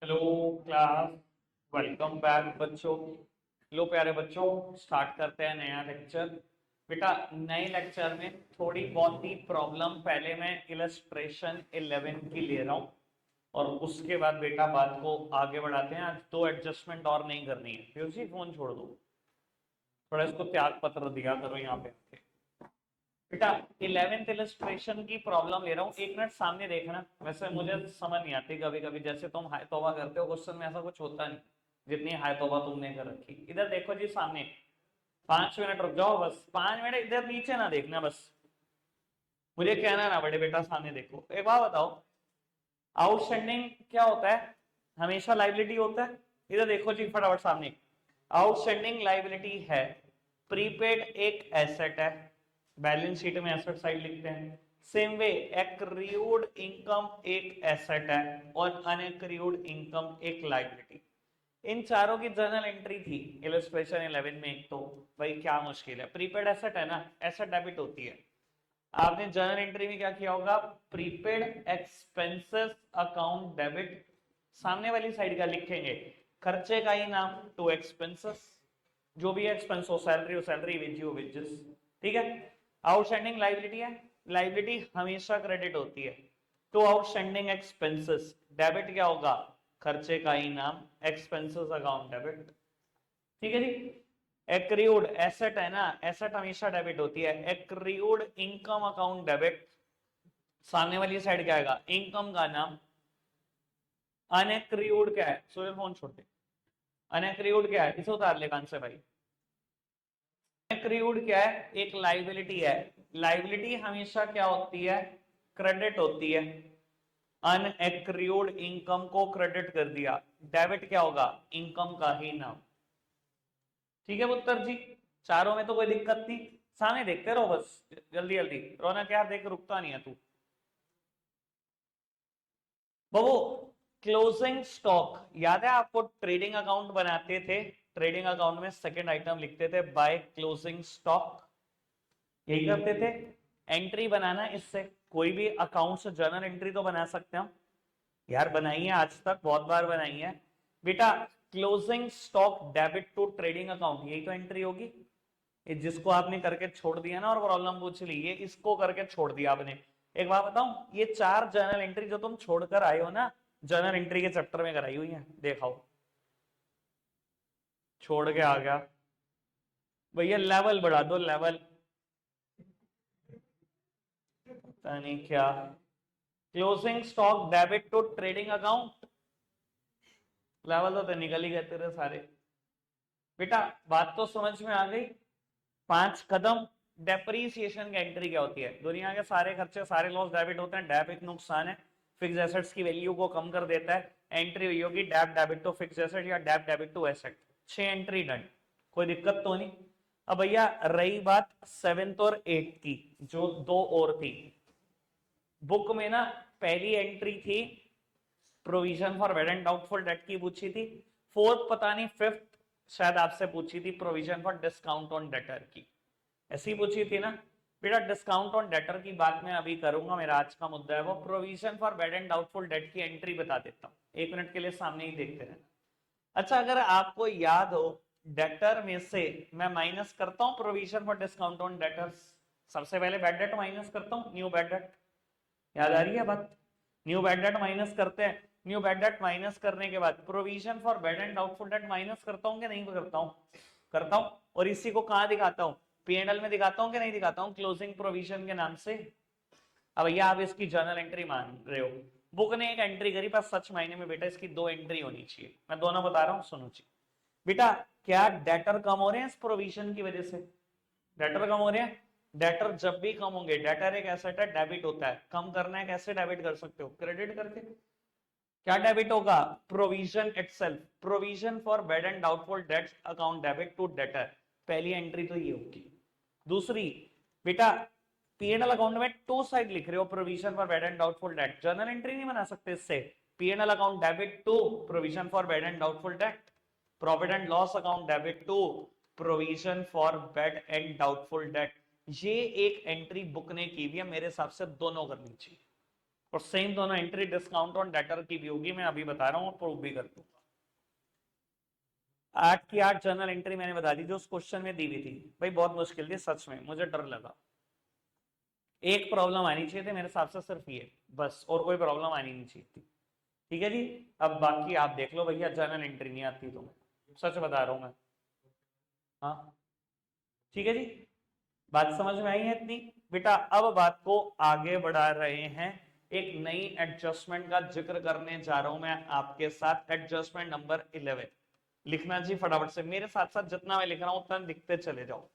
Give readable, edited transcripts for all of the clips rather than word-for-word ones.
Hello class. Welcome back बच्चों। लो प्यारे बच्चों, स्टार्ट करते हैं नया लेक्चर। बेटा, नए लेक्चर में थोड़ी बहुत ही प्रॉब्लम पहले मैं इलस्ट्रेशन 11 की ले रहा हूँ और उसके बाद बेटा बात को आगे बढ़ाते हैं। आज दो एडजस्टमेंट और नहीं करनी है। फिर उसी फोन छोड़ दो, थोड़ा इसको त्याग पत्र दिया करो यहाँ पे आके। बेटा, 11th इलस्ट्रेशन की प्रॉब्लम ले रहा हूँ, एक मिनट सामने देखना। वैसे मुझे समझ नहीं आती कभी कभी, जैसे तुम हाय तौबा करते हो क्वेश्चन में, ऐसा कुछ होता नहीं जितनी हाय तौबा तुमने कर रखी। इधर देखो जी सामने। 5 मिनट रुक जाओ, बस 5 मिनट इधर नीचे ना देखना, बस मुझे कहना ना बड़े बेटा, सामने देखो। एक बात बताओ, आउटस्टैंडिंग क्या होता है? हमेशा लाइबिलिटी होता है। इधर देखो जी फटाफट सामने। आउटस्टैंडिंग लाइबिलिटी है, प्रीपेड एक एसेट है, बैलेंस शीट में एसेट साइड लिखते हैं। सेम वे एक्रियूड इनकम एक एसेट है और अनएक्रियूड इनकम एक लाइबिलिटी। इन चारों की जर्नल एंट्री थी इलस्ट्रेशन 11 में। एक तो भाई क्या मुश्किल है, प्रीपेड एसेट है ना, एसेट डेबिट होती है। आपने जर्नल एंट्री में क्या किया होगा? प्रीपेड एक्सपेंसेस अकाउंट डेबिट, सामने वाली साइड का लिखेंगे खर्चे का ही नाम टू एक्सपेंसेस, जो भी एक्सपेंस हो, सैलरी हो सैलरी, वेज हो वेजेस। ठीक है। आउटस्टैंडिंग लाइबिलिटी है, लाइबिलिटी हमेशा क्रेडिट होती है। तो आउटस्टैंडिंग एक्सपेंसेस, डेबिट क्या होगा? खर्चे का ही नाम, एक्सपेंसेस अकाउंट डेबिट। ठीक है जी। एक्रियूड एसेट है ना, एसेट हमेशा डेबिट होती है। एक्रियूड इनकम अकाउंट डेबिट, सामने वाली साइड क्या आएगा? इनकम का नाम। अनएक्रियूड क्या है? सूर्य फोन छोड़ दे। अनएक्रियूड क्या है? इसे उतार ले कान से भाई। अनएक्रियूड क्या है? एक लाइबिलिटी है। लाइबिलिटी हमेशा क्या होती है? क्रेडिट होती है। अनएक्रियूड इनकम को क्रेडिट कर दिया, डेबिट क्या होगा? इनकम का ही नाम। ठीक है पुत्र जी, चारों में तो कोई दिक्कत नहीं। सामने देखते रहो बस, जल्दी जल्दी। रौनक यार देख, रुकता नहीं है तू। बाबू, क्लोजिंग स्टॉक याद है आपको? ट्रेडिंग अकाउंट बनाते थे, ट्रेडिंग अकाउंट में सेकंड आइटम लिखते थे बाय क्लोजिंग स्टॉक, यही करते थे। एंट्री बनाना, इससे कोई भी अकाउंट से जर्नल एंट्री तो बना सकते हो यार, बनाई है आज तक बहुत बार बनाई है बेटा। Closing stock debit to trading account, यही तो एंट्री होगी। ये जिसको आपने करके छोड़ दिया ना और प्रॉब्लम पूछ ली, ये इसको करके छोड़ दिया आपने। एक बात बताऊं, ये चार जर्नल एंट्री जो तुम छोड़कर आए हो ना, जर्नल एंट्री के चैप्टर में कराई हुई है, देखाओ। छोड़ के आ गया भैया, लेवल बढ़ा दो लेवल। पता नहीं क्या। Closing stock debit to trading account, level तो निकल ही गए तेरे सारे। बेटा बात तो समझ में आ गई। 5 कदम। डेप्रीसिएशन की एंट्री क्या होती है? दुनिया के सारे खर्चे सारे लॉस डेबिट होते हैं। डेप एक नुकसान है, फिक्स एसेट्स की वैल्यू को कम कर देता है। एंट्री हुई होगी dep debit to fix asset या dep debit to asset. 6 entry done, कोई दिक्कत तो नहीं। अब भैया रही बात 7th और 8th की, जो दो और थी बुक में ना। पहली एंट्री थी provision for bad and doubtful date की पूछी थी। फोर्थ पता नहीं, फिफ्थ शायद आपसे पूछी थी provision for discount on debtor की, ऐसी पूछी थी ना बेटा। डिस्काउंट ऑन डेटर की बात मैं अभी करूंगा, मेरा आज का मुद्दा है वो। Provision for bad and doubtful date की एंट्री बता देता हूँ, 1 मिनट के लिए सामने ही देखते रहना। अच्छा, अगर आपको याद हो, डेटर में से मैं माइनस करता हूं provision for discount on debtors. सबसे पहले बैड डेट माइनस करता हूं, न्यू बैड डेट। याद आ रही है बात? न्यू बैड डेट माइनस करते हैं। न्यू बैड डेट माइनस करने के बाद provision for bad and doubtful date minus करता हूं कि नहीं करता हूं? करता हूं। और इसी को कहां दिखाता हूं? पीएनएल में दिखाता हूं कि नहीं दिखाता हूं, क्लोजिंग प्रोविजन के नाम से। अब भैया आप इसकी जर्नल एंट्री मान रहे हो, बुक ने एक एंट्री करी, पर सच मायने में बेटा इसकी 2 एंट्री होनी चाहिए। मैं दोनों बता रहा हूं, सुनो जी बेटा। क्या डेटर कम हो रहे हैं इस प्रोविजन की वजह से? डेटर कम हो रहे हैं। डेटर जब भी कम होंगे, डेटर एक एसेट है, डेबिट होता है। कम करना है, कैसे डेबिट कर सकते हो? क्रेडिट करके। क्या डेबिट होगा? Provision itself, provision for bad and doubtful debts account debit to debtor. पहली एंट्री तो ये होगी। दूसरी बेटा, पीएनएल अकाउंट में टू साइड लिख रहे हो, provision for bad and doubtful debt, journal entry नहीं बना सकते इससे। PNL account debit to provision for bad and doubtful debt, profit and loss account debit to provision for bad and doubtful debt. ये एक entry book ने की भी है, मेरे हिसाब से दोनों करनी चाहिए। और सेम दोनों एंट्री डिस्काउंट ऑन डेटर की भी होगी, मैं अभी बता रहा हूँ और प्रूव भी कर दूंगा। 8 की 8 जर्नल एंट्री मैंने बता दी जो उस क्वेश्चन में दी हुई थी। भाई बहुत मुश्किल थी सच में, मुझे डर लगा। एक प्रॉब्लम आनी चाहिए थी मेरे हिसाब से सिर्फ ये, बस, और कोई प्रॉब्लम आनी नहीं चाहिए थी। ठीक है जी, अब बाकी आप देख लो भैया, जर्नल एंट्री नहीं आती तो मैं सच बता रहा हूँ मैं। हाँ ठीक है जी, बात समझ में आई है इतनी? बेटा अब बात को आगे बढ़ा रहे हैं, एक नई एडजस्टमेंट का जिक्र करने जा रहा हूं मैं आपके साथ। एडजस्टमेंट नंबर 11 लिखना जी फटाफट से, मेरे साथ साथ जितना मैं लिख रहा हूं उतना लिखते चले जाओ।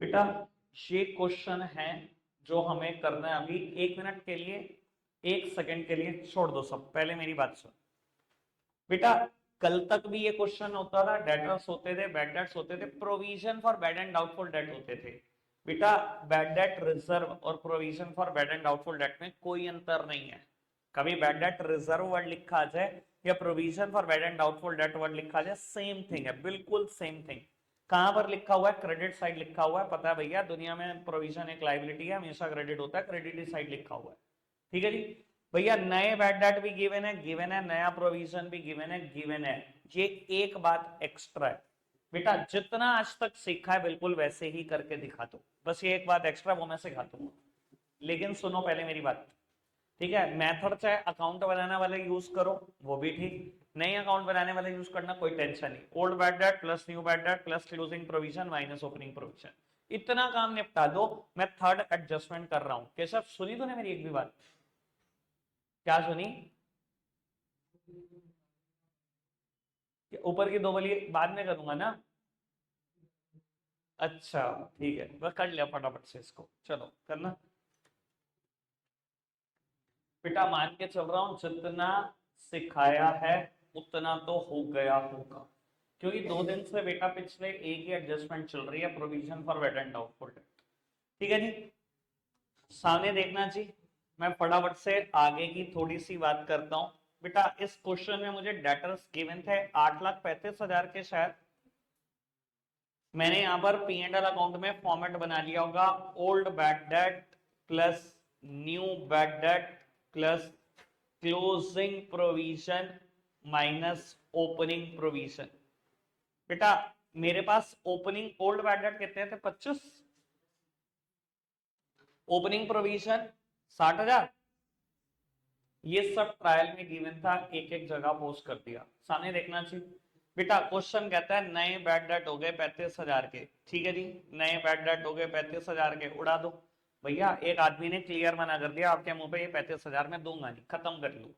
बेटा ये क्वेश्चन है जो हमें करना है अभी। 1 मिनट के लिए, 1 सेकंड के लिए छोड़ दो सब, पहले मेरी बात सुन। बेटा कल तक भी ये क्वेश्चन होता था, डेटर्स होते थे, बैड डेट्स होते थे, provision for bad and doubtful date होते थे। बेटा बैड डेट रिजर्व और provision for bad and doubtful date में कोई अंतर नहीं है। कभी बैड डेट रिजर्व वर्ड लिखा आ जाए या provision for bad and doubtful date word लिखा आ जाए, सेम थिंग है, बिल्कुल सेम थिंग। कहां पर लिखा हुआ है? क्रेडिट साइड लिखा हुआ है, पता है भैया, दुनिया में प्रोविजन एक लाइबिलिटी है, हमेशा क्रेडिट होता है, क्रेडिट साइड लिखा हुआ है। ठीक है जी भैया, नए बैड डेट भी गिवन है, नया प्रोविजन भी गिवन है। ये एक बात एक्स्ट्रा है बेटा, जितना आज तक सीखा है बिल्कुल वैसे ही करके दिखा दो, बस ये एक बात एक्स्ट्रा वो मैं सिखा दूंगा। लेकिन सुनो पहले मेरी बात, ठीक है? मेथड चाहे अकाउंट बनाने वाले यूज करो वो भी ठीक, नई अकाउंट बनाने वाले यूज करना कोई टेंशन नहीं। Old bad debt plus new bad debt plus closing provision minus opening provision, इतना काम निपटा दो। मैं थर्ड एडजस्टमेंट कर रहा हूं। केशव सुनी तूने मेरी एक भी बात? क्या सुनी? ऊपर की दो वाली बाद में करूंगा ना? अच्छा ठीक है, बस कर लिया फटाफट से इसको, चलो करना। बेटा मान के चल रहा हूं जितना सिखाया है उतना तो हो गया होगा, क्योंकि 2 दिन से बेटा पिछले एक ही एडजस्टमेंट चल रही है, provision for wait and doubtful date. ठीक है जी, सामने देखना जी। मैं फटाफट से आगे की थोड़ी सी बात करता हूं। बेटा इस क्वेश्चन में मुझे डेटर्स गिवन थे 8,35,000 के शायद। मैंने यहां पर पी एंड एल अकाउंट में फॉर्मेट बना लिया होगा, old bad debt plus new bad debt plus closing provision minus opening provision. बेटा मेरे पास ओपनिंग ओल्ड बैड डेट कितने थे? 25। Opening provision 60,000। ये सब ट्रायल में गिवन था, एक एक जगह पोस्ट कर दिया, सामने देखना चाहिए। बेटा क्वेश्चन कहता है नए बैड डेट हो गए 35,000 के। ठीक है जी, नए बैड डेट हो गए 35,000 के, उड़ा दो भैया। एक आदमी ने क्लियर मना कर दिया आपके मुंह पे, ये 35,000 में दूंगा नहीं, खत्म कर लो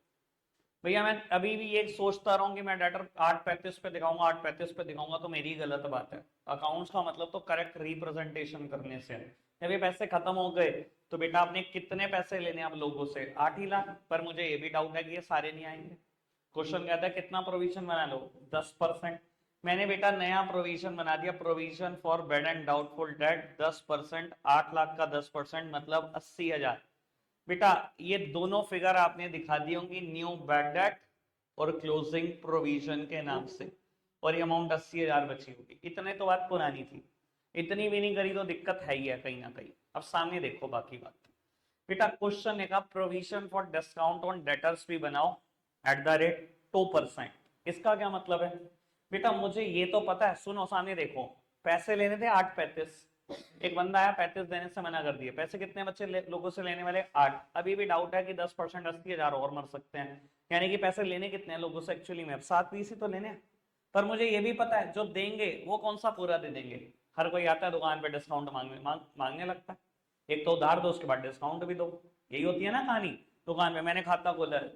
भैया। मैं अभी भी ये सोचता रहा हूँ कि मैं डेटर 8,35 पे दिखाऊंगा, 8,35 पे दिखाऊंगा, तो मेरी गलत बात है। अकाउंट्स का मतलब तो करेक्ट रिप्रेजेंटेशन करने से है। जब ये पैसे खत्म हो गए तो बेटा आपने कितने पैसे लेने आप लोगों से? 8 ही लाख। पर मुझे ये भी डाउट है कि ये सारे नहीं आएंगे। क्वेश्चन कहता है कितना प्रोविजन बना लो? 10%। मैंने बेटा नया प्रोविजन बना दिया, provision for bad and doubtful date 10%, 8 lakh का 10% मतलब 80,000। बेटा ये दोनों फिगर आपने दिखा दी होंगी न्यू बैड डेट और क्लोजिंग प्रोविजन के नाम से, और ये अमाउंट 80,000 बची होगी। इतने तो बात पुरानी थी, इतनी भी नहीं करी तो दिक्कत है ही है कहीं ना कहीं। अब सामने देखो बाकी बात। बेटा क्वेश्चन है का provision for discount on debtors भी बनाओ एट द रेट 2%। इसका क्या मतलब है बेटा, मुझे ये तो पता है, सुनो सामने देखो, पैसे लेने थे 8.35, एक बंदा आया 35 देने से मना कर दिया, पैसे कितने बच्चे लोगों से लेने वाले 8। अभी भी डाउट है कि 10% 80,000 और मर सकते हैं, यानी कि पैसे लेने कितने हैं लोगों से एक्चुअली में, अब 7-20 ही तो लेने हैं। पर मुझे ये भी पता है जो देंगे वो कौन सा पूरा दे देंगे, हर कोई आता है दुकान पे डिस्काउंट मांगने लगता है, एक तो उधार दो उसके बाद डिस्काउंट भी दो, यही होती है ना कहानी। दुकान में मैंने खाता खोला है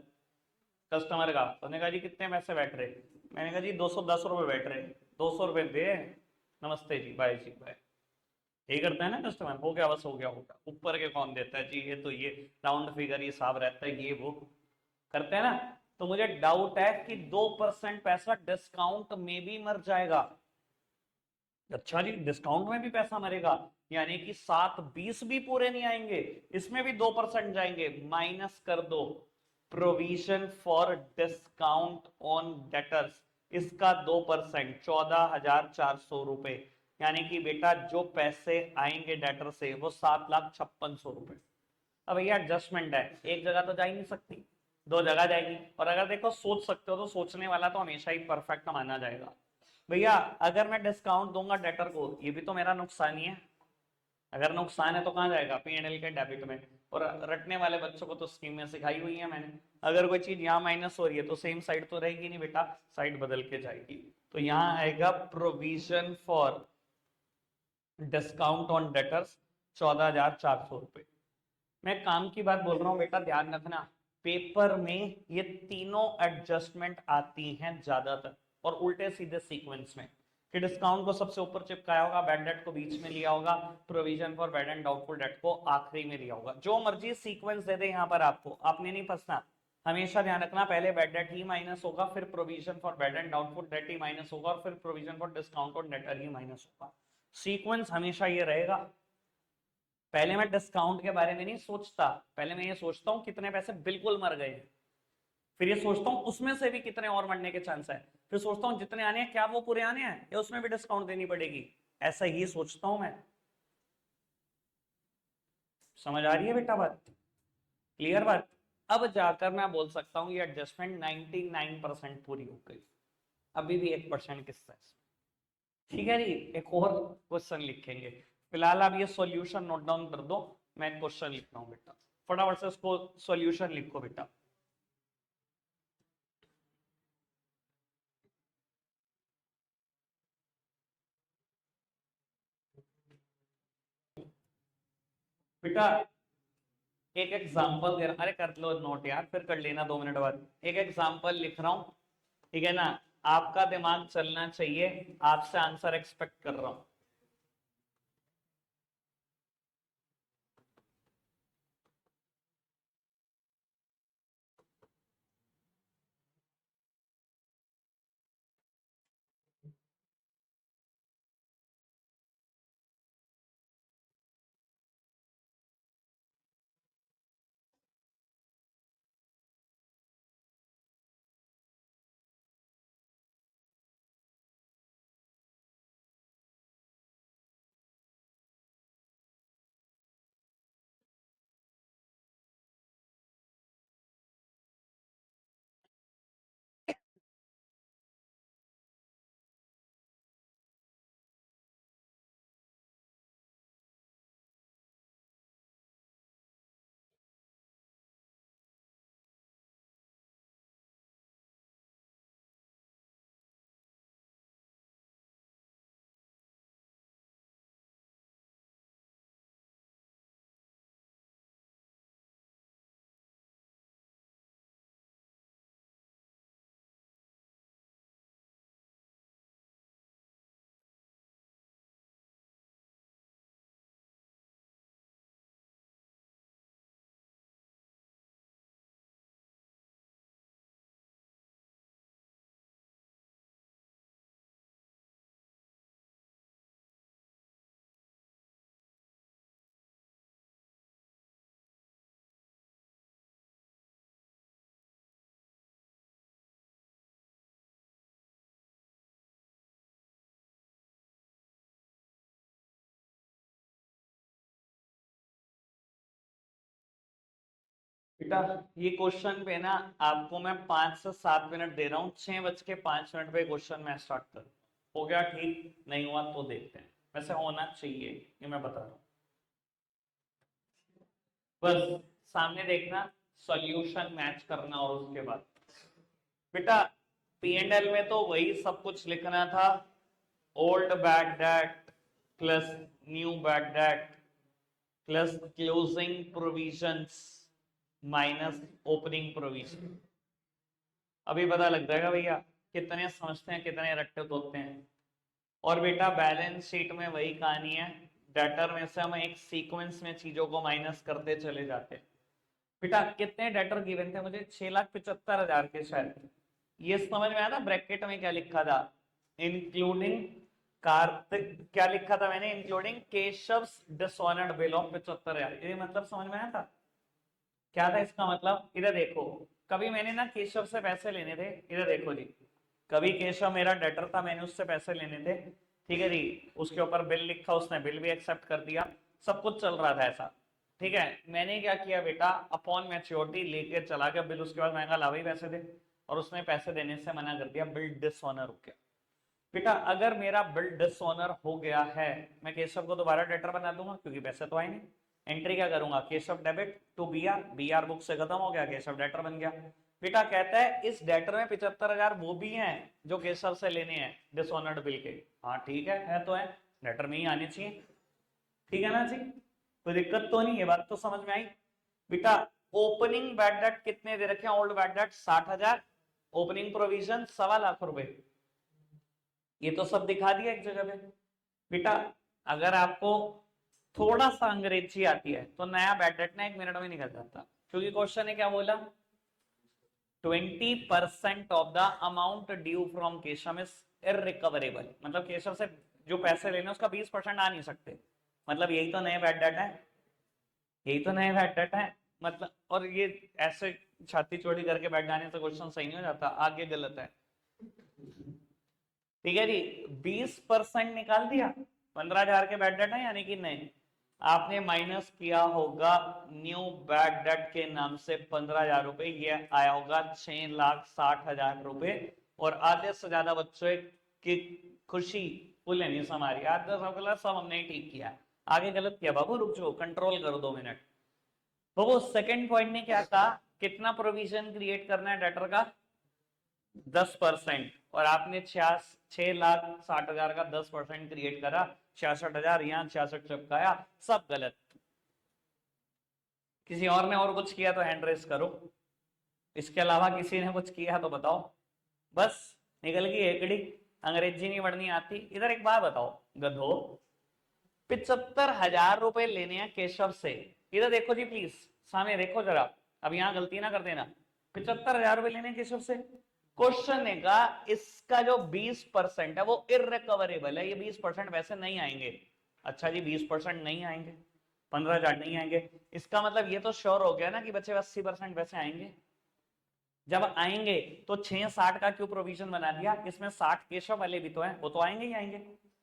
कस्टमर का, उसने कहा जी कितने पैसे बैठ रहे, मैंने कहा जी 210 रुपये बैठ रहे, 200 रुपये दे, नमस्ते जी बाय जी बाय। यही करता है ना कस्टमर, हो गया बस हो गया होगा, ऊपर के कौन देता है जी, ये तो ये राउंड फिगर ये हिसाब रहता है ये वो करते हैं ना। तो मुझे डाउट है कि 2% पैसा डिस्काउंट में भी मर जाएगा। अच्छा जी डिस्काउंट में भी पैसा मरेगा, यानी कि 7-20 भी पूरे नहीं आएंगे, इसमें भी 2% जाएंगे, माइनस कर दो provision for discount on debtors, इसका 2% 14,400 रुपए, यानी कि बेटा जो पैसे आएंगे डेटर से वो 7,56,000 रुपए। अब भैया एडजस्टमेंट है, एक जगह तो जा ही नहीं सकती, दो जगह जाएगी। और अगर देखो सोच सकते हो तो सोचने वाला तो हमेशा ही परफेक्ट माना जाएगा। भैया अगर मैं डिस्काउंट दूंगा डेटर को, ये भी तो मेरा नुकसान ही है, अगर नुकसान है तो कहाँ जाएगा, P&L के डेबिट में। और रटने वाले बच्चों को तो स्कीम में सिखाई हुई है मैंने, अगर कोई चीज यहाँ माइनस हो रही है तो सेम साइड तो रहेगी नहीं बेटा, साइड बदल के जाएगी। तो यहाँ आएगा provision for discount on debtors 14,400 रुपए। मैं काम की बात बोल रहा हूँ बेटा, ध्यान रखना, पेपर में ये तीनों एडजस्टमेंट आती हैं ज्यादातर, और उल्टे सीधे सीक्वेंस में, कि डिस्काउंट को सबसे ऊपर चिपकाया होगा, बैड डेट को बीच में लिया होगा, provision for bad and doubtful date को आखिरी में लिया होगा। जो मर्जी सीक्वेंस दे दे यहाँ पर आपको, आपने नहीं फंसना, हमेशा ध्यान रखना पहले बैड डेट ही माइनस होगा, फिर provision for bad and doubtful date he minus होगा, और फिर provision for discount on debtor he minus होगा। सीक्वेंस हमेशा ये रहेगा। पहले मैं डिस्काउंट के बारे में नहीं सोचता, पहले मैं ये सोचता हूँ कितने पैसे बिल्कुल मर गए, फिर ये सोचता हूँ उसमें से भी कितने और मरने के चांस है, फिर सोचता हूँ जितने आने हैं क्या वो पूरे आने हैं या उसमें भी डिस्काउंट देनी पड़ेगी, ऐसा ही सोचता हूं मैं। समझ आ रही है बेटा बात, क्लियर बात। अब जाकर मैं बोल सकता हूँ ये एडजस्टमेंट 99% पूरी हो गई, अभी भी 1% किस्सा है। ठीक है जी, एक और क्वेश्चन लिखेंगे, फिलहाल आप ये सॉल्यूशन नोट डाउन कर दो, मैं क्वेश्चन लिख रहा हूँ बेटा, फटाफट से उसको सॉल्यूशन लिखो बेटा। बेटा एक एग्जांपल दे रहा, अरे कर लो नोट यार फिर कर लेना 2 मिनट बाद, एक एग्जांपल लिख रहा हूँ, ठीक है ना, आपका दिमाग चलना चाहिए, आपसे आंसर एक्सपेक्ट कर रहा हूँ। बेटा ये क्वेश्चन पे ना आपको मैं 5 से 7 मिनट दे रहा हूँ, 6:05 पे क्वेश्चन मैं स्टार्ट करूँ। हो गया ठीक, नहीं हुआ तो देखते हैं, वैसे होना चाहिए ये मैं बता रहा हूँ। बस सामने देखना, सॉल्यूशन मैच करना, और उसके बाद बेटा P&L में तो वही सब कुछ लिखना था, old bad debt plus new bad debt plus closing provisions minus opening provision. अभी पता लग जाएगा भैया कितने समझते हैं कितने रट्टे होते हैं। और बेटा बैलेंस शीट में वही कहानी है, डेटर में से हम एक सीक्वेंस में चीजों को माइनस करते चले जाते हैं। बेटा कितने डेटर गिवन थे मुझे, 6,75,000 के शायद। ये समझ में आया था ब्रैकेट में क्या लिखा था, इंक्लूडिंग कार्तिक, क्या लिखा था मैंने, इंक्लूडिंग केशव्स डिसऑनर्ड बिल ऑफ 75,000। ये मतलब समझ में आया था क्या था इसका मतलब। इधर देखो, कभी मैंने ना केशव से पैसे लेने थे, इधर देखो जी, कभी केशव मेरा डेटर था, मैंने उससे पैसे लेने थे, ठीक है जी, उसके ऊपर बिल लिखा, उसने बिल भी एक्सेप्ट कर दिया, सब कुछ चल रहा था ऐसा, ठीक है। मैंने क्या किया बेटा, अपॉन मैच्योरिटी लेके चला गया बिल, उसके बाद मैंने कहा ला भाई पैसे दे, और उसने पैसे देने से मना कर दिया, बिल डिसऑनर हो गया। बेटा अगर मेरा बिल डिसऑनर हो गया है, मैं केशव को दोबारा डेटर बना दूंगा क्योंकि पैसे तो आए नहीं। एंट्री क्या करूंगा, cash debit to BR, BR book से खत्म हो गया, केशव डेटर बन गया। बेटा कहता है इस डेटर में 75,000 वो भी हैं जो केशव से लेने हैं डिसऑनर्ड बिल के। हाँ ठीक है तो है, डेटर में ही आने चाहिए, ठीक है ना जी, कोई दिक्कत तो नहीं, ये बात तो समझ में आई। बेटा ओपनिंग बैड डेट कितने दे रखे हैं, old bad debt 60,000, opening provision 1.25 lakh रुपए, ये तो सब दिखा दिया एक जगह पे। बेटा अगर आपको थोड़ा सा अंग्रेजी आती है तो नया बैड डेट ना 1 मिनट में निकल जाता, क्योंकि क्वेश्चन ने क्या बोला, 20% of the amount due from Keshav is irrecoverable, मतलब केशव से जो पैसे लेने उसका 20% आ नहीं सकते, मतलब यही तो नए बैड डेट है, यही तो नए बैड डेट है मतलब। और ये ऐसे छाती चौड़ी करके बैठ जाने से क्वेश्चन सही नहीं हो जाता, आगे गलत है, ठीक है जी। 20% निकाल दिया, 15,000 के बैड डेट है यानी कि नहीं, आपने माइनस किया होगा न्यू बैड डेट के नाम से 15,000 रुपए, ये आया होगा 6,60,000 रुपए। और आधे से ज्यादा बच्चों की खुशी फुल नहीं हमारी, आधे सब हमने ही ठीक किया, आगे गलत किया बाबू, रुक जाओ कंट्रोल करो 2 मिनट। बाबू सेकंड पॉइंट ने क्या कहा, कितना प्रोविजन क्रिएट करना है डेटर का, 10%, और आपने 6,60,000 का 10% क्रिएट करा, 66,000 यहाँ 66 चिपकाया, सब गलत। किसी और ने और कुछ किया तो हैंड रेस करो, इसके अलावा किसी ने कुछ किया तो बताओ। बस निकल गई एकड़ी, अंग्रेजी नहीं पढ़नी आती। इधर एक बात बताओ गधो, 75,000 रुपए लेने हैं केशव से, इधर देखो जी प्लीज, सामने देखो जरा, अब यहां गलती ना कर देना, 75,000 रुपए लेने केशव से। क्वेश्चन ने कहा इसका जो 20% है वो इररिकवरेबल है, ये 20% वैसे नहीं आएंगे। अच्छा जी 20% नहीं आएंगे, 15,000 नहीं आएंगे, इसका मतलब ये तो श्योर हो गया ना कि बच्चे 80% वैसे आएंगे। जब आएंगे तो 6,60 का क्यों प्रोविजन बना दिया, इसमें 60 केशव वाले भी तो हैं, वो तो आएंगे ही आएंगे।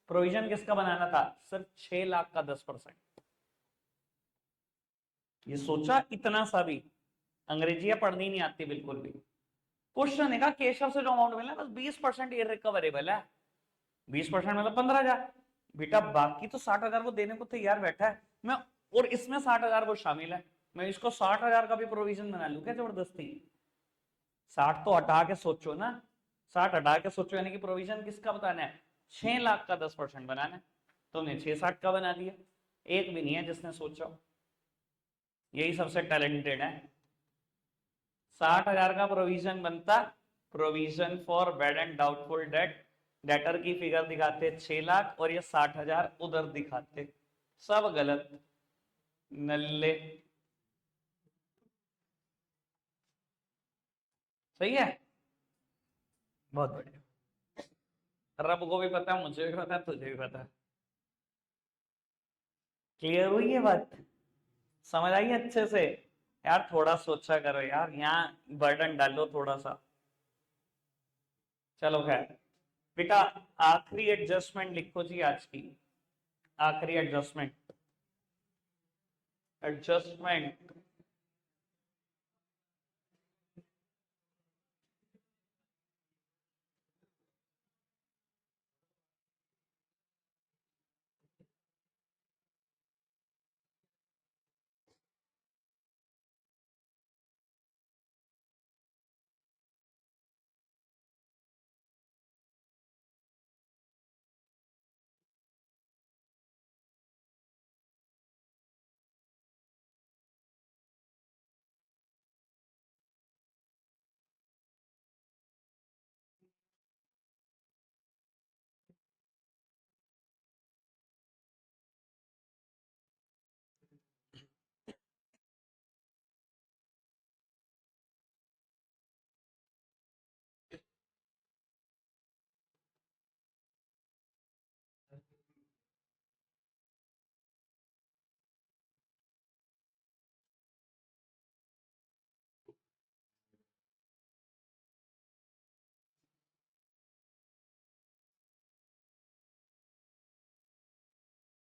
प्रोविजन किसका बनाना था, सिर्फ 6 लाख का 10%। ये सोचा इतना सा भी, अंग्रेजियां पढ़नी नहीं आती बिल्कुल भी। क्वेश्चन है का केशव से जो अमाउंट मिला बस 20% इररिकवरेबल है, 20% मतलब 15,000। बेटा बाकी तो 60,000 को देने को तैयार बैठा है मैं, और इसमें 60,000 वो शामिल है, मैं इसको 60,000 का भी प्रोविजन बना लू क्या जबरदस्ती। 60 तो हटा के सोचो ना, 60 हटा के सोचो, यानी कि प्रोविजन किसका बताना है, 6 लाख का 10% बनाना है, तुमने 6,60 का बना दिया, एक भी नहीं है जिसने सोचा, यही सबसे टैलेंटेड है। 60,000 का प्रोविजन बनता, provision for bad and doubtful date, debtor की फिगर दिखाते 6 लाख और ये 60,000 उधर दिखाते, सब गलत, नल्ले। सही है, बहुत बढ़िया, रब को भी पता, मुझे भी पता, तुझे भी पता। क्लियर हुई ये बात, समझ आई अच्छे से। यार थोड़ा सोचा करो यार, यहाँ बर्डन डालो थोड़ा सा। चलो खैर बेटा, आखिरी एडजस्टमेंट लिखो जी आज की, आखिरी एडजस्टमेंट, एडजस्टमेंट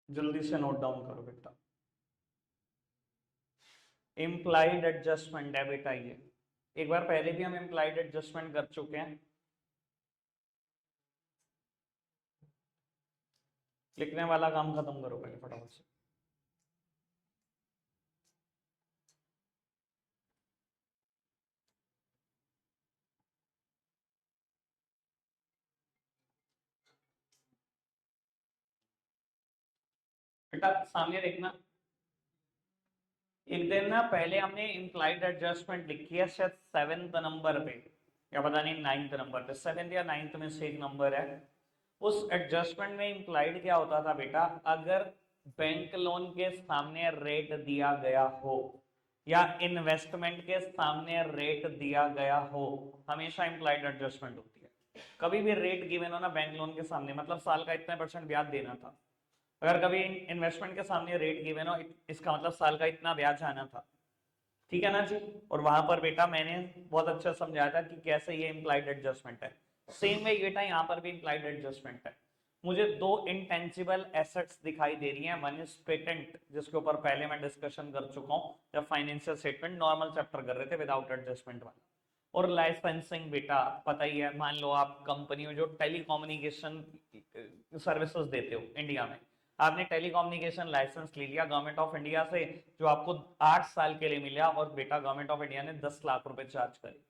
जल्दी से नोट डाउन करो बेटा। इम्प्लाइड एडजस्टमेंट डेबिट आइए, एक बार पहले भी हम इम्प्लाइड एडजस्टमेंट कर चुके हैं। लिखने वाला काम खत्म करो पहले फटाफट से। बेटा सामने देखना, एक दिन ना पहले हमने इम्प्लाइड एडजस्टमेंट लिखी है शायद 7th नंबर पे, या पता नहीं 9th नंबर पे, 7th या 9th में से एक नंबर है। उस एडजस्टमेंट में इम्प्लाइड क्या होता था बेटा, अगर बैंक लोन के सामने रेट दिया गया हो या इन्वेस्टमेंट के सामने रेट दिया गया हो, हमेशा इम्प्लाइड एडजस्टमेंट होती है। कभी भी रेट गिवन हो ना बैंक लोन के सामने, मतलब साल का इतने % ब्याज देना था, अगर कभी इन्वेस्टमेंट के सामने रेट गिवन हो, इसका मतलब साल का इतना ब्याज आना था, ठीक है ना जी। और वहां पर बेटा मैंने बहुत अच्छा समझाया था कि कैसे ये इम्प्लाइड एडजस्टमेंट है। सेम वे बेटा यहाँ पर भी इम्प्लाइड एडजस्टमेंट है। मुझे दो इंटेंजिबल एसेट्स दिखाई दे रही हैं, वन इज पेटेंट जिसके ऊपर पहले मैं डिस्कशन कर चुका हूँ जब फाइनेंशियल स्टेटमेंट नॉर्मल चैप्टर कर रहे थे विदाउट एडजस्टमेंट वाला, और लाइसेंसिंग बेटा पता ही है, मान लो आप कंपनी में जो टेलीकम्युनिकेशन सर्विसेज देते हो इंडिया में, आपने टेलीकम्युनिकेशन लाइसेंस ले लिया गवर्नमेंट ऑफ इंडिया से, जो आपको 8 साल के लिए मिला, और बेटा गवर्नमेंट ऑफ इंडिया ने 10 लाख रुपए चार्ज करे।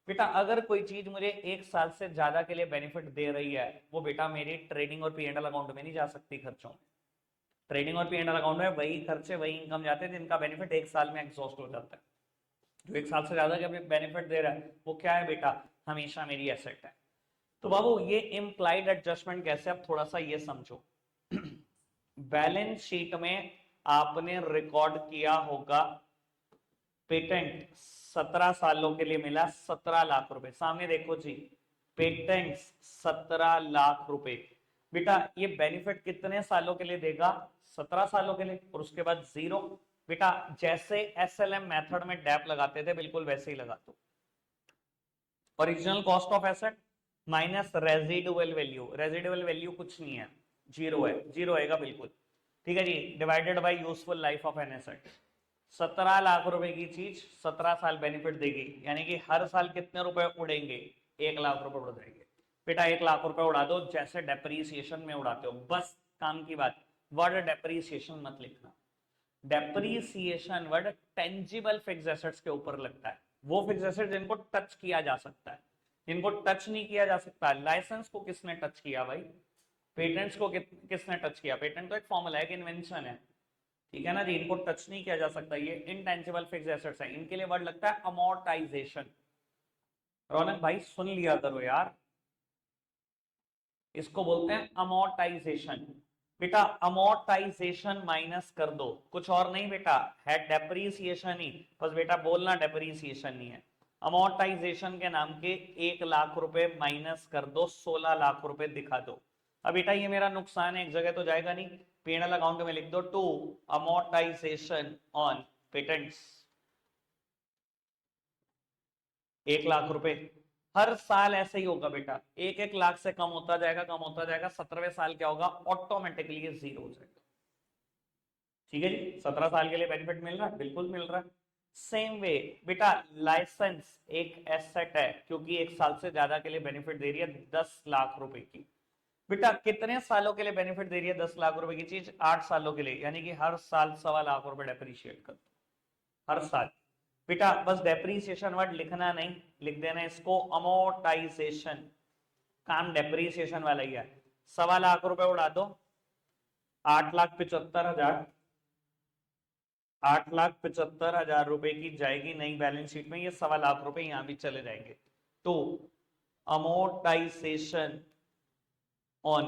बेटा अगर कोई चीज मुझे 1 साल से ज्यादा के लिए बेनिफिट दे रही है, वो बेटा मेरी ट्रेडिंग और पी&एल अकाउंट में नहीं जा सकती खर्चों में। ट्रेडिंग और पी&एल अकाउंट में वही खर्चे वही इनकम जाते हैं जिनका बेनिफिट 1 साल में एग्जॉस्ट हो जाता है। जो 1 साल से ज्यादा का बेनिफिट दे रहा है वो क्या है बेटा, हमेशा मेरी एसेट है। तो बाबू ये इम्प्लाइड एडजस्टमेंट कैसे, अब थोड़ा सा ये समझो। बैलेंस शीट में आपने रिकॉर्ड किया होगा पेटेंट 17 सालों के लिए मिला 17 लाख रुपए, सामने देखो जी, पेटेंट 17 लाख रुपए। बेटा ये बेनिफिट कितने सालों के लिए देगा, 17 सालों के लिए, और उसके बाद जीरो। बेटा जैसे एसएलएम मेथड में डैप लगाते थे बिल्कुल वैसे ही लगा दो, original cost of asset minus residual value, residual value कुछ नहीं है, जीरो है, जीरो आएगा बिल्कुल, ठीक है जी, divided by useful life of an asset. 17 lakh रुपए की चीज 17 साल बेनिफिट देगी, यानी कि हर साल कितने रुपए उड़ेंगे, 1 लाख रुपए उड़ जाएंगे। बेटा 1 लाख रुपए उड़ा दो जैसे डेप्रीसिएशन में उड़ाते हो, बस काम की बात, वर्ड डेप्रीसिएशन मत लिखना। Depreciation word tangible fixed assets के ऊपर लगता है, वो फिक्स एसेट जिनको टच किया जा सकता है, जिनको टच नहीं किया जा सकता। लाइसेंस को किसने टच किया भाई, पेटेंट्स को किसने टच किया, पेटेंट तो एक फॉर्मूला है, एक इन्वेंशन है, ठीक है ना जी, इनको टच नहीं किया जा सकता, ये इनटेंजिबल फिक्स एसेट्स है, इनके लिए वर्ड लगता है अमोर्टाइजेशन। रौनक भाई सुन लिया करो यार, इसको बोलते हैं अमोर्टाइजेशन। बेटा अमोर्टाइजेशन माइनस कर दो, कुछ और नहीं बेटा, है डेप्रीसिएशन ही, बस बेटा बोलना डेप्रीसिएशन नहीं है। अमोर्टाइजेशन के नाम के 1 लाख रुपए माइनस कर दो, 16 लाख रुपए दिखा दो। अब बेटा ये मेरा नुकसान है, एक जगह तो जाएगा नहीं, पी&एल अकाउंट में लिख दो to amortisation on patents, 1 lakh रुपए। हर साल ऐसे ही होगा बेटा, 1-1 लाख से कम होता जाएगा, कम होता जाएगा, 17वें साल क्या होगा, ऑटोमेटिकली ये जीरो हो जाएगा। ठीक है जी, 17 साल के लिए बेनिफिट मिल रहा है, बिल्कुल मिल रहा है। सेम वे बेटा लाइसेंस एक एसेट है, क्योंकि 1 साल से ज्यादा के लिए बेनिफिट दे रही है 10 लाख रुपए की। बेटा कितने सालों के लिए बेनिफिट दे रही है 10 लाख रुपए की चीज, 8 सालों के लिए, यानी कि हर साल 1.25 लाख रुपए डेप्रीशिएट कर, हर साल। बेटा बस डेप्रीसिएशन वर्ड लिखना नहीं, लिख देना इसको अमोर्टाइजेशन, काम डेप्रीसिएशन वाला ही है। 1.25 लाख रुपए उड़ा दो, 8,75,000, 8,75,000 रुपए की जाएगी नई बैलेंस शीट में, ये 1.25 लाख रुपए यहां भी चले जाएंगे। तो अमोर्टाइजेशन ऑन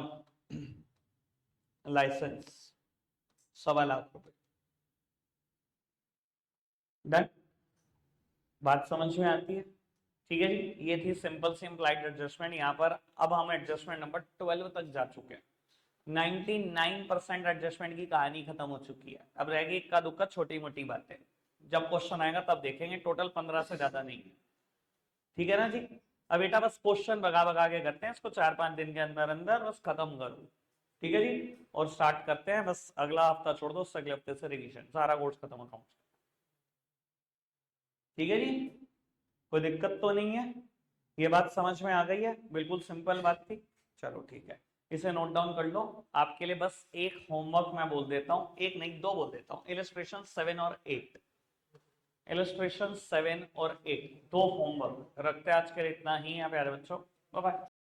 लाइसेंस 1.25 लाख रुपए, डन, बात समझ में आती है, ठीक है जी। ये थी सिंपल सी इम्प्लाइड एडजस्टमेंट। यहाँ पर अब हम एडजस्टमेंट नंबर 12 तक जा चुके हैं, 99% एडजस्टमेंट की कहानी खत्म हो चुकी है, अब रहेगी इक्का दुक्का छोटी मोटी बातें, जब क्वेश्चन आएगा तब देखेंगे, टोटल 15 से ज्यादा नहीं है, ठीक है ना जी। अब बेटा बस क्वेश्चन भगा भगा के करते हैं इसको, 4-5 दिन के अंदर अंदर बस खत्म करो, ठीक है जी, और स्टार्ट करते हैं। बस अगला हफ्ता छोड़ दो, उससे अगले हफ्ते से रिवीजन, सारा कोर्स खत्म अकाउंट। ठीक है जी, कोई दिक्कत तो नहीं है? ये बात समझ में आ गई है? बिल्कुल सिंपल बात थी। चलो ठीक है, इसे नोट डाउन कर लो। आपके लिए बस एक होमवर्क मैं बोल देता हूं, एक नहीं दो बोल देता हूं। इलस्ट्रेशन 7 और 8, इलस्ट्रेशन 7 और 8 दो होमवर्क रखते हैं आज के लिए। इतना ही है प्यारे बच्चों, बाय बाय।